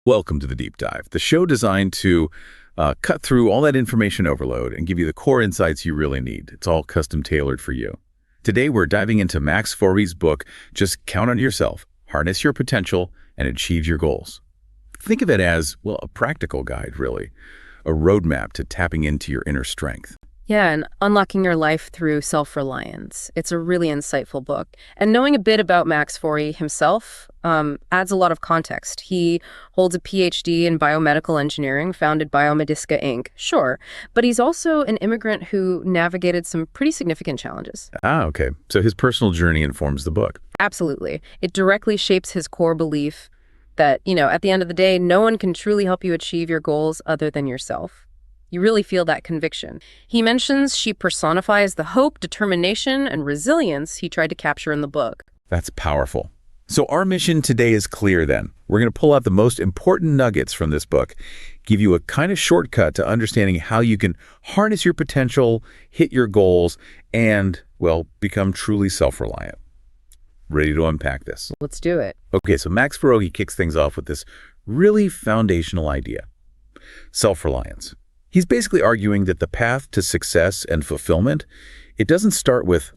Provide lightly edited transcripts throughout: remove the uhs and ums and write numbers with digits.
Welcome to the Deep Dive, the show designed to cut through all that information overload and give you the core insights you really need. It's all custom tailored for you. Today, we're diving into Max Forough's book, Just Count on Yourself, Harness Your Potential, and Achieve Your Goals. Think of it as, well, a practical guide, really, a roadmap to tapping into your inner strength. Yeah, and unlocking your life through self-reliance. It's a really insightful book. And knowing a bit about Max Foroughi himself adds a lot of context. He holds a PhD in biomedical engineering, founded Biomediska Inc., sure, but he's also an immigrant who navigated some pretty significant challenges. Ah, okay. So his personal journey informs the book. Absolutely. It directly shapes his core belief that, at the end of the day, no one can truly help you achieve your goals other than yourself. You really feel that conviction. He mentions she personifies the hope, determination, and resilience he tried to capture in the book. That's powerful. So our mission today is clear then. We're going to pull out the most important nuggets from this book, give you a kind of shortcut to understanding how you can harness your potential, hit your goals, and, well, become truly self-reliant. Ready to unpack this? Let's do it. Okay, so Max Foroughi kicks things off with this really foundational idea: self-reliance. He's basically arguing that the path to success and fulfillment, it doesn't start with,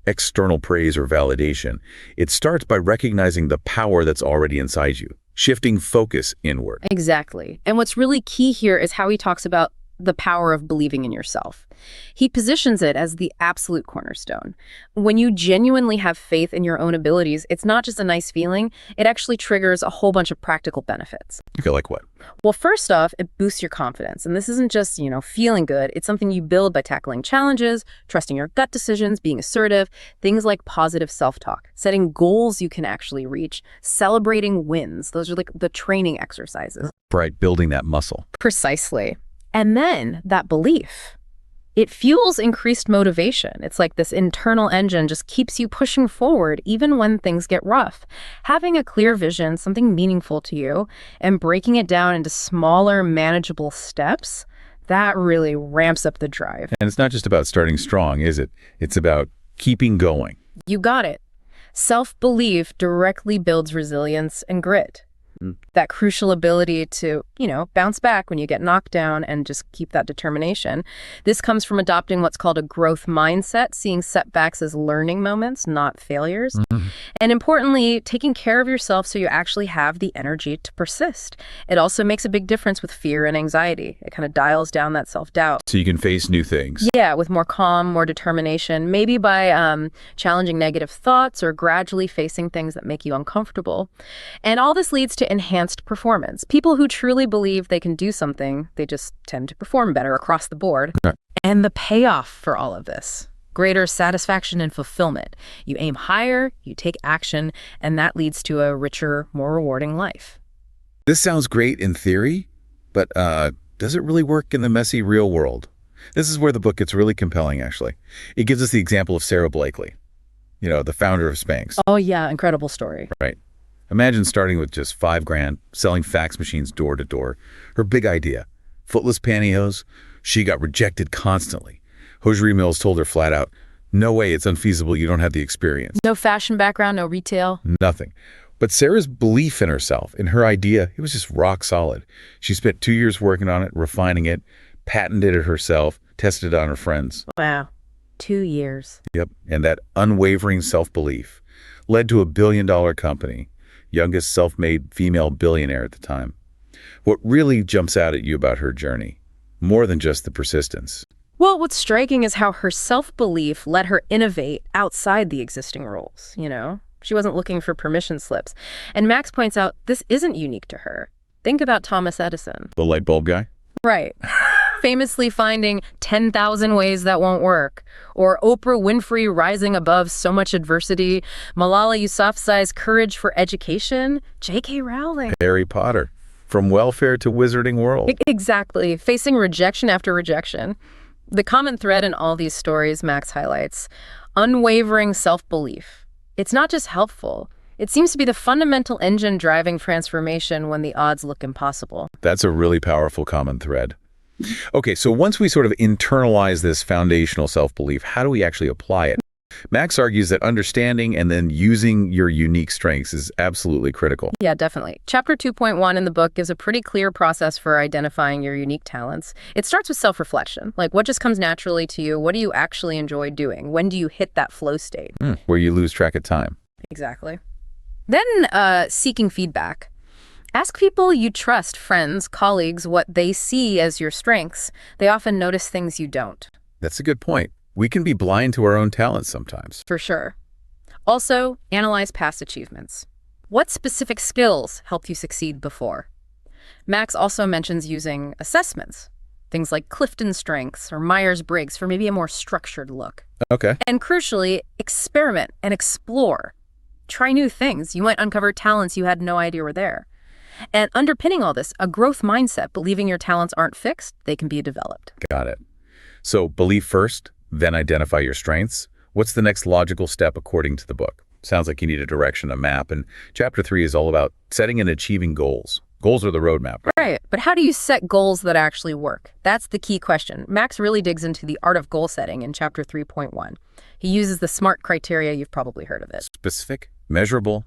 external praise or validation. It starts by recognizing the power that's already inside you, shifting focus inward. Exactly. And what's really key here is how he talks about the power of believing in yourself. He positions it as the absolute cornerstone. When you genuinely have faith in your own abilities, it's not just a nice feeling, it actually triggers a whole bunch of practical benefits. Okay, like what? Well, first off, it boosts your confidence. And this isn't just, feeling good. It's something you build by tackling challenges, trusting your gut decisions, being assertive, things like positive self-talk, setting goals you can actually reach, celebrating wins. Those are like the training exercises. Right, building that muscle. Precisely. And then that belief, it fuels increased motivation. It's like this internal engine just keeps you pushing forward even when things get rough. Having a clear vision, something meaningful to you, and breaking it down into smaller, manageable steps, that really ramps up the drive. And it's not just about starting strong, is it? It's about keeping going. You got it. Self-belief directly builds resilience and grit. That crucial ability to, bounce back when you get knocked down and just keep that determination. This comes from adopting what's called a growth mindset, seeing setbacks as learning moments, not failures. Mm-hmm. And importantly, taking care of yourself so you actually have the energy to persist. It also makes a big difference with fear and anxiety. It kind of dials down that self-doubt. So you can face new things. Yeah, with more calm, more determination, maybe by challenging negative thoughts or gradually facing things that make you uncomfortable. And all this leads to enhanced performance. People who truly believe they can do something, they just tend to perform better across the board. Okay. And the payoff for all of this: greater satisfaction and fulfillment. You aim higher, you take action, and that leads to a richer, more rewarding life. This sounds great in theory, but does it really work in the messy real world? This is where the book gets really compelling, actually. It gives us the example of Sarah Blakely, the founder of Spanx. Oh yeah, incredible story. Right. Imagine starting with just $5,000, selling fax machines door to door. Her big idea: footless pantyhose. She got rejected constantly. Hosiery mills told her flat out, no way, it's unfeasible, you don't have the experience. No fashion background, no retail. Nothing. But Sarah's belief in herself, in her idea, it was just rock solid. She spent 2 years working on it, refining it, patented it herself, tested it on her friends. Wow. 2 years. Yep. And that unwavering self-belief led to a billion-dollar company. Youngest self-made female billionaire at the time. What really jumps out at you about her journey? More than just the persistence. Well, what's striking is how her self-belief let her innovate outside the existing roles, She wasn't looking for permission slips. And Max points out this isn't unique to her. Think about Thomas Edison. The light bulb guy? Right. Famously finding 10,000 ways that won't work. Or Oprah Winfrey rising above so much adversity. Malala Yousafzai's courage for education. J.K. Rowling. Harry Potter. From welfare to wizarding world. Exactly. Facing rejection after rejection. The common thread in all these stories, Max highlights: unwavering self-belief. It's not just helpful. It seems to be the fundamental engine driving transformation when the odds look impossible. That's a really powerful common thread. Okay, so once we sort of internalize this foundational self-belief, how do we actually apply it? Max argues that understanding and then using your unique strengths is absolutely critical. Yeah, definitely. Chapter 2.1 in the book gives a pretty clear process for identifying your unique talents. It starts with self-reflection, like what just comes naturally to you? What do you actually enjoy doing? When do you hit that flow state? Where you lose track of time. Exactly. Then seeking feedback. Ask people you trust, friends, colleagues, what they see as your strengths. They often notice things you don't. That's a good point. We can be blind to our own talents sometimes. For sure. Also, analyze past achievements. What specific skills helped you succeed before? Max also mentions using assessments, things like Clifton Strengths or Myers-Briggs for maybe a more structured look. Okay. And crucially, experiment and explore. Try new things. You might uncover talents you had no idea were there. And underpinning all this, a growth mindset, believing your talents aren't fixed, they can be developed. Got it. So believe first, then identify your strengths. What's the next logical step according to the book? Sounds like you need a direction, a map. And chapter 3 is all about setting and achieving goals. Goals are the roadmap. Right. But how do you set goals that actually work? That's the key question. Max really digs into the art of goal setting in chapter 3.1. He uses the SMART criteria. You've probably heard of it. Specific, measurable,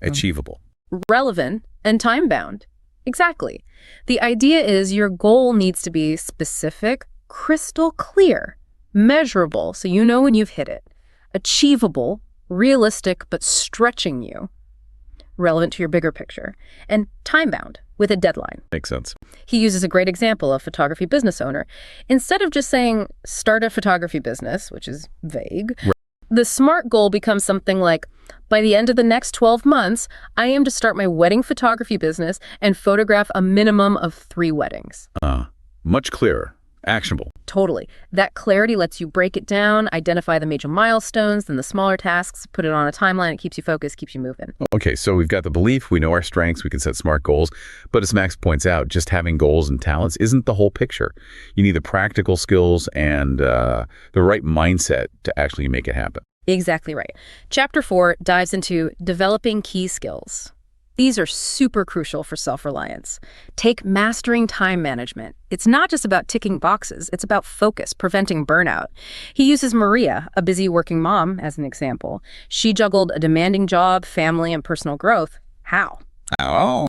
achievable. Relevant, and time-bound. Exactly. The idea is your goal needs to be specific, crystal clear, measurable, so you know when you've hit it, achievable, realistic, but stretching you, relevant to your bigger picture, and time-bound, with a deadline. Makes sense. He uses a great example of a photography business owner. Instead of just saying, start a photography business, which is vague, Right. The SMART goal becomes something like, by the end of the next 12 months, I aim to start my wedding photography business and photograph a minimum of 3 weddings. Much clearer, actionable. Totally. That clarity lets you break it down, identify the major milestones, then the smaller tasks, put it on a timeline. It keeps you focused, keeps you moving. Okay, so we've got the belief, we know our strengths, we can set SMART goals. But as Max points out, just having goals and talents isn't the whole picture. You need the practical skills and the right mindset to actually make it happen. Exactly right. Chapter 4 dives into developing key skills. These are super crucial for self-reliance. Take mastering time management. It's not just about ticking boxes. It's about focus, preventing burnout. He uses Maria, a busy working mom, as an example. She juggled a demanding job, family, and personal growth. How?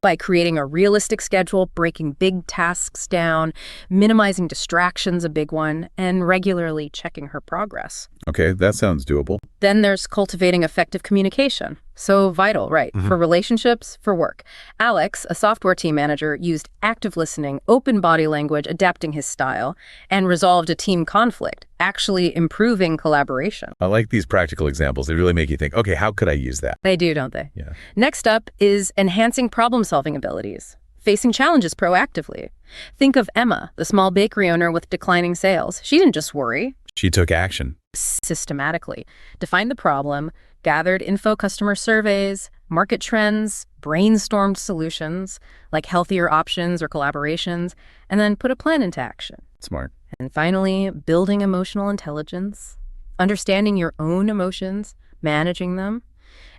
By creating a realistic schedule, breaking big tasks down, minimizing distractions, a big one, and regularly checking her progress. Okay, that sounds doable. Then there's cultivating effective communication. So vital, right? For relationships, for work. Alex, a software team manager, used active listening, open body language, adapting his style, and resolved a team conflict, actually improving collaboration. I like these practical examples. They really make you think, okay, how could I use that? They do, don't they? Yeah. Next up is enhancing problem-solving abilities. Facing challenges proactively. Think of Emma, the small bakery owner with declining sales. She didn't just worry. She took action. Systematically. Defined the problem, gathered info customer surveys, market trends, brainstormed solutions, like healthier options or collaborations, and then put a plan into action. Smart. And finally, building emotional intelligence, understanding your own emotions, managing them,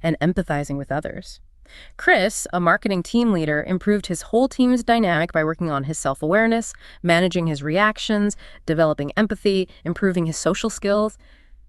and empathizing with others. Chris, a marketing team leader, improved his whole team's dynamic by working on his self-awareness, managing his reactions, developing empathy, improving his social skills.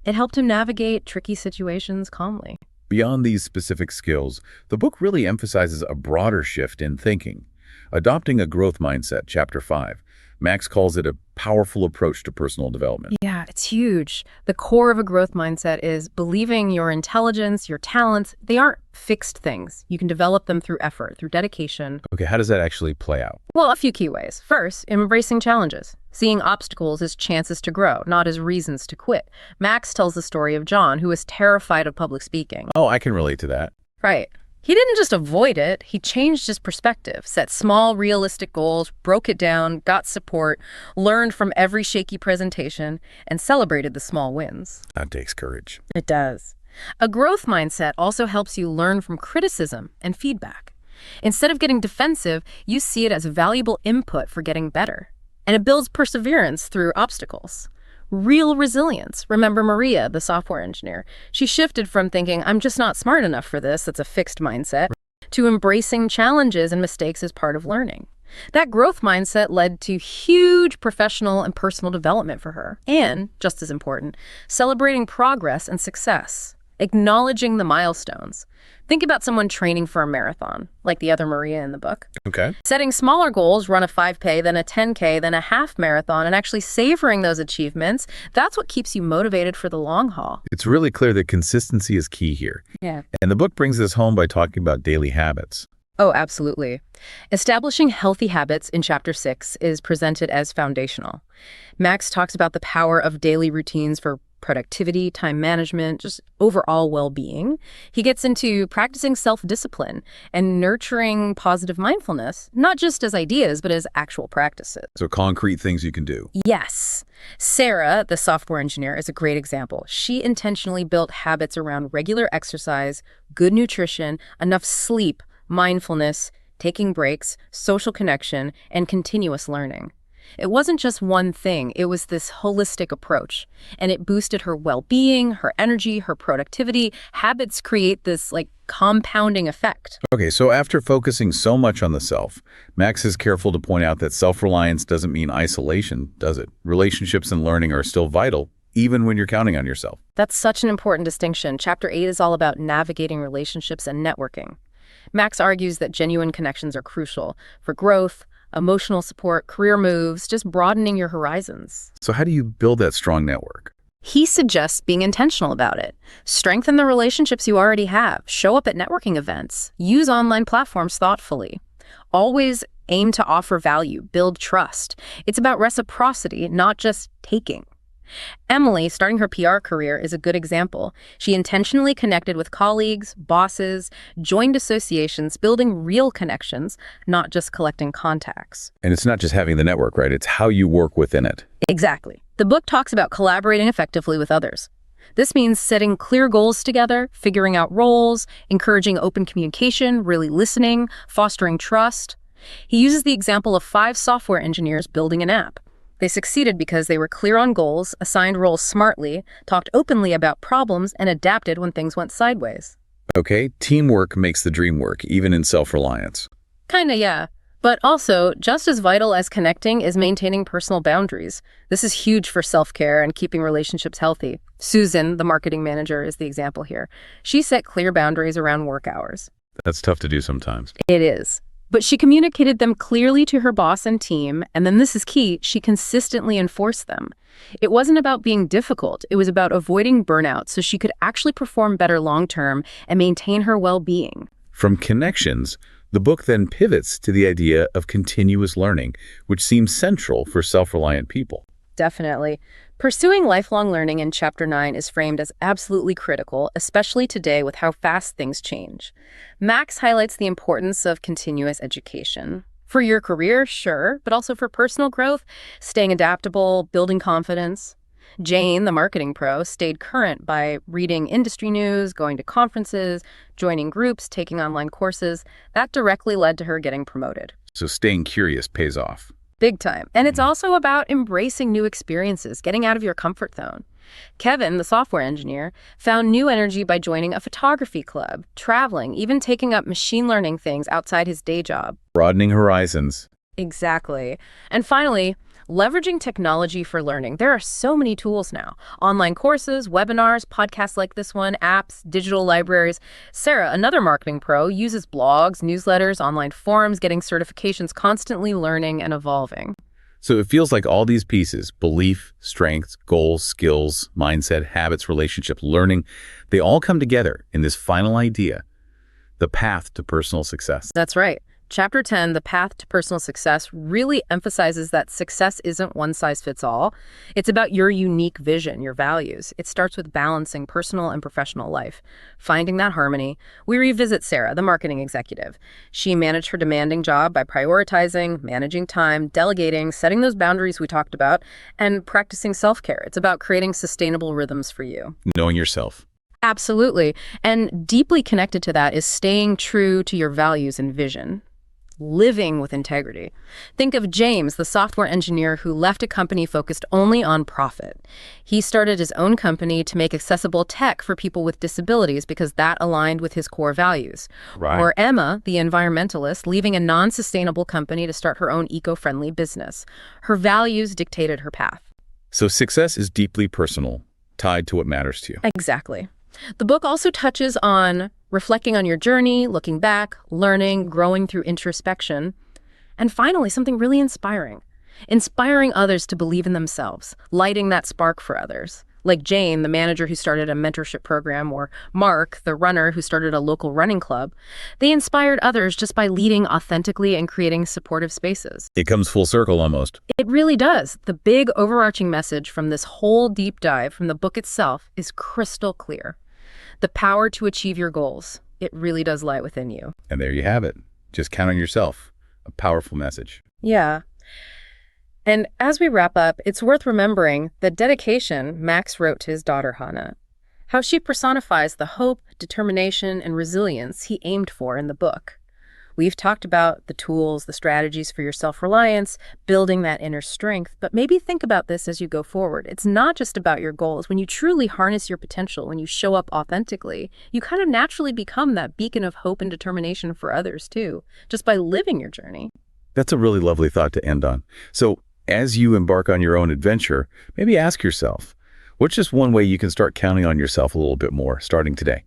It helped him navigate tricky situations calmly. Beyond these specific skills, the book really emphasizes a broader shift in thinking. Adopting a growth mindset, Chapter 5. Max calls it a powerful approach to personal development. Yeah, it's huge. The core of a growth mindset is believing your intelligence, your talents, they aren't fixed things. You can develop them through effort, through dedication. Okay, how does that actually play out? Well, a few key ways. First, embracing challenges. Seeing obstacles as chances to grow, not as reasons to quit. Max tells the story of John, who was terrified of public speaking. Oh, I can relate to that. Right. He didn't just avoid it, he changed his perspective, set small, realistic goals, broke it down, got support, learned from every shaky presentation, and celebrated the small wins. That takes courage. It does. A growth mindset also helps you learn from criticism and feedback. Instead of getting defensive, you see it as valuable input for getting better. And it builds perseverance through obstacles. Real resilience. Remember Maria, the software engineer. She shifted from thinking, I'm just not smart enough for this, that's a fixed mindset, to embracing challenges and mistakes as part of learning. That growth mindset led to huge professional and personal development for her. And, just as important, celebrating progress and success, acknowledging the milestones. Think about someone training for a marathon, like the other Maria in the book. Okay. Setting smaller goals, run a 5K, then a 10K, then a half marathon, and actually savoring those achievements, that's what keeps you motivated for the long haul. It's really clear that consistency is key here. Yeah. And the book brings this home by talking about daily habits. Oh, absolutely. Establishing healthy habits in Chapter 6 is presented as foundational. Max talks about the power of daily routines for productivity, time management, just overall well-being. He gets into practicing self-discipline and nurturing positive mindfulness, not just as ideas, but as actual practices. So concrete things you can do. Yes. Sarah, the software engineer, is a great example. She intentionally built habits around regular exercise, good nutrition, enough sleep, mindfulness, taking breaks, social connection, and continuous learning. It wasn't just one thing, it was this holistic approach. And it boosted her well-being, her energy, her productivity. Habits create this, compounding effect. Okay, so after focusing so much on the self, Max is careful to point out that self-reliance doesn't mean isolation, does it? Relationships and learning are still vital, even when you're counting on yourself. That's such an important distinction. Chapter 8 is all about navigating relationships and networking. Max argues that genuine connections are crucial for growth, emotional support, career moves, just broadening your horizons. So how do you build that strong network? He suggests being intentional about it. Strengthen the relationships you already have. Show up at networking events. Use online platforms thoughtfully. Always aim to offer value, build trust. It's about reciprocity, not just taking. Emily, starting her PR career, is a good example. She intentionally connected with colleagues, bosses, joined associations, building real connections, not just collecting contacts. And it's not just having the network, right? It's how you work within it. Exactly. The book talks about collaborating effectively with others. This means setting clear goals together, figuring out roles, encouraging open communication, really listening, fostering trust. He uses the example of 5 software engineers building an app. They succeeded because they were clear on goals, assigned roles smartly, talked openly about problems, and adapted when things went sideways. Okay, teamwork makes the dream work, even in self-reliance. Kinda, yeah. But also, just as vital as connecting is maintaining personal boundaries. This is huge for self-care and keeping relationships healthy. Susan, the marketing manager, is the example here. She set clear boundaries around work hours. That's tough to do sometimes. It is. But she communicated them clearly to her boss and team, and then this is key, she consistently enforced them. It wasn't about being difficult, it was about avoiding burnout so she could actually perform better long-term and maintain her well-being. From connections, the book then pivots to the idea of continuous learning, which seems central for self-reliant people. Definitely. Pursuing lifelong learning in Chapter 9 is framed as absolutely critical, especially today with how fast things change. Max highlights the importance of continuous education. For your career, sure, but also for personal growth, staying adaptable, building confidence. Jane, the marketing pro, stayed current by reading industry news, going to conferences, joining groups, taking online courses. That directly led to her getting promoted. So staying curious pays off. Big time. And it's also about embracing new experiences, getting out of your comfort zone. Kevin, the software engineer, found new energy by joining a photography club, traveling, even taking up machine learning things outside his day job. Broadening horizons. Exactly. And finally, leveraging technology for learning. There are so many tools now. Online courses, webinars, podcasts like this one, apps, digital libraries. Sarah, another marketing pro, uses blogs, newsletters, online forums, getting certifications, constantly learning and evolving. So it feels like all these pieces, belief, strengths, goals, skills, mindset, habits, relationship, learning, they all come together in this final idea, the path to personal success. That's right. Chapter 10, The Path to Personal Success, really emphasizes that success isn't one size fits all. It's about your unique vision, your values. It starts with balancing personal and professional life, finding that harmony. We revisit Sarah, the marketing executive. She managed her demanding job by prioritizing, managing time, delegating, setting those boundaries we talked about, and practicing self-care. It's about creating sustainable rhythms for you. Knowing yourself. Absolutely. And deeply connected to that is staying true to your values and vision. living with integrity. Think of James, the software engineer who left a company focused only on profit. He started his own company to make accessible tech for people with disabilities because that aligned with his core values. Right. Or Emma, the environmentalist, leaving a non-sustainable company to start her own eco-friendly business. Her values dictated her path. So success is deeply personal, tied to what matters to you. Exactly. The book also touches on reflecting on your journey, looking back, learning, growing through introspection, and finally, something really inspiring others to believe in themselves, lighting that spark for others. Like Jane, the manager who started a mentorship program, or Mark, the runner who started a local running club. They inspired others just by leading authentically and creating supportive spaces. It comes full circle almost. It really does. The big overarching message from this whole deep dive from the book itself is crystal clear. The power to achieve your goals, it really does lie within you. And there you have it. Just count on yourself. A powerful message. Yeah. And as we wrap up, it's worth remembering the dedication Max wrote to his daughter, Hannah, how she personifies the hope, determination, and resilience he aimed for in the book. We've talked about the tools, the strategies for your self-reliance, building that inner strength, but maybe think about this as you go forward. It's not just about your goals. When you truly harness your potential, when you show up authentically, you kind of naturally become that beacon of hope and determination for others too, just by living your journey. That's a really lovely thought to end on. So as you embark on your own adventure, maybe ask yourself, what's just one way you can start counting on yourself a little bit more starting today?